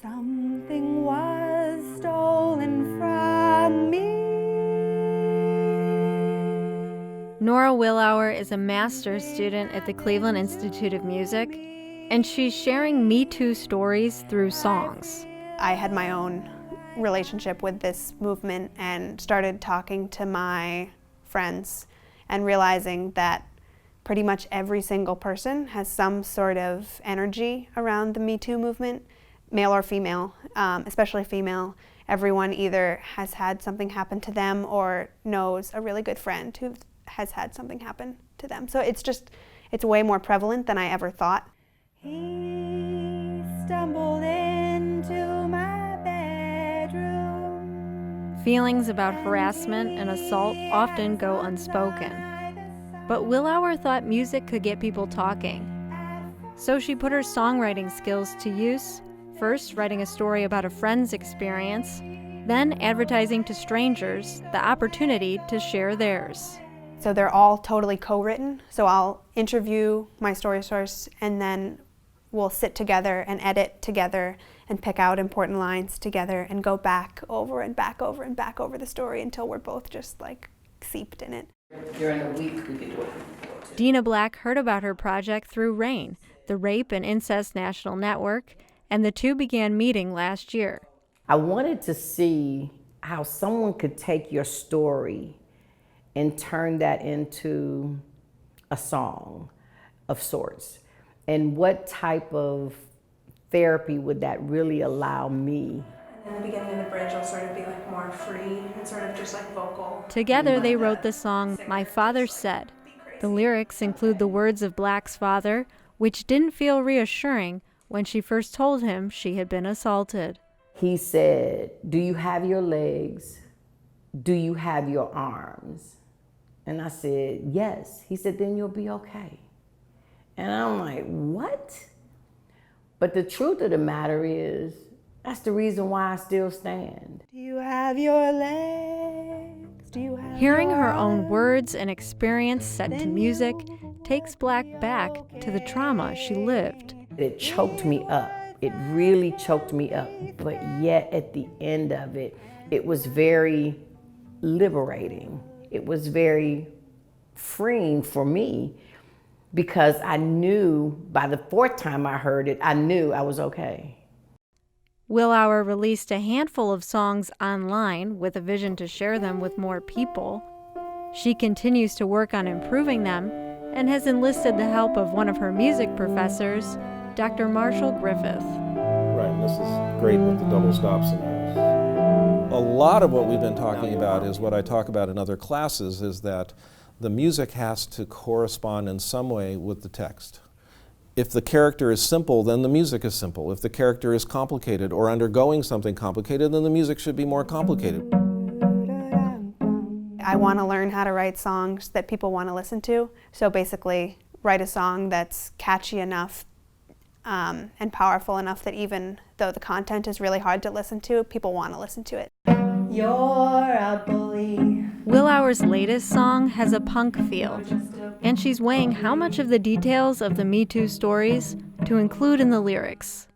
Something was stolen from me. Nora Willauer is a master's student at the Cleveland Institute of Music, and she's sharing Me Too stories through songs. I had my own relationship with this movement and started talking to my friends and realizing that pretty much every single person has some sort of energy around the Me Too movement, male or female, especially female. Everyone either has had something happen to them or knows a really good friend who has had something happen to them. So it's way more prevalent than I ever thought. He stumbled into my bedroom. Feelings about harassment and assault often go unspoken. But Willauer thought music could get people talking. So she put her songwriting skills to use, first writing a story about a friend's experience, then advertising to strangers the opportunity to share theirs. So they're all totally co-written. So I'll interview my story source and then we'll sit together and edit together and pick out important lines together and go back over and back over and back over the story until we're both just like seeped in it. During the week, we could do it. Dina Black heard about her project through RAINN, the Rape and Incest National Network, and the two began meeting last year. I wanted to see how someone could take your story and turn that into a song of sorts. And what type of therapy would that really allow me? And in the beginning of the bridge, will sort of be like more free and sort of just like vocal. Together they wrote the song My Father Said. The lyrics include the words of Black's father, which didn't feel reassuring when she first told him she had been assaulted. He said, "Do you have your legs? Do you have your arms?" And I said, "Yes." He said, "Then you'll be okay." And I'm like, what? But the truth of the matter is, that's the reason why I still stand. Do you have your legs? Do you have Hearing your her own arms? words and experience set to music takes Black back to the trauma she lived. It choked me up. It really choked me up. But yet at the end of it, it was very liberating. It was very freeing for me because I knew by the fourth time I heard it, I knew I was okay. Willauer released a handful of songs online with a vision to share them with more people. She continues to work on improving them and has enlisted the help of one of her music professors, Dr. Marshall Griffith. Right, and this is great with the double stops and a lot of what we've been talking about is what I talk about in other classes, is that the music has to correspond in some way with the text. If the character is simple, then the music is simple. If the character is complicated or undergoing something complicated, then the music should be more complicated. I want to learn how to write songs that people want to listen to. So basically, write a song that's catchy enough and powerful enough that even though the content is really hard to listen to, people want to listen to it. You're a bully. Willauer's latest song has a punk feel, and she's weighing how much of the details of the Me Too stories to include in the lyrics.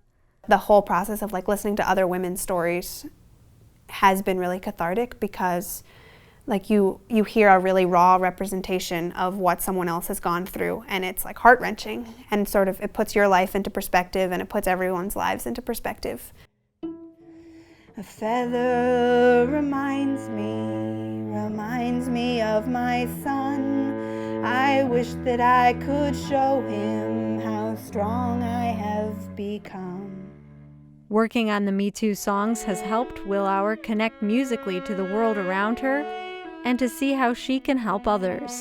The whole process of like listening to other women's stories has been really cathartic because like you hear a really raw representation of what someone else has gone through, and it's like heart-wrenching, and sort of it puts your life into perspective and it puts everyone's lives into perspective. A feather reminds me of my son. I wish that I could show him how strong I have become. Working on the Me Too songs has helped Willauer connect musically to the world around her and to see how she can help others.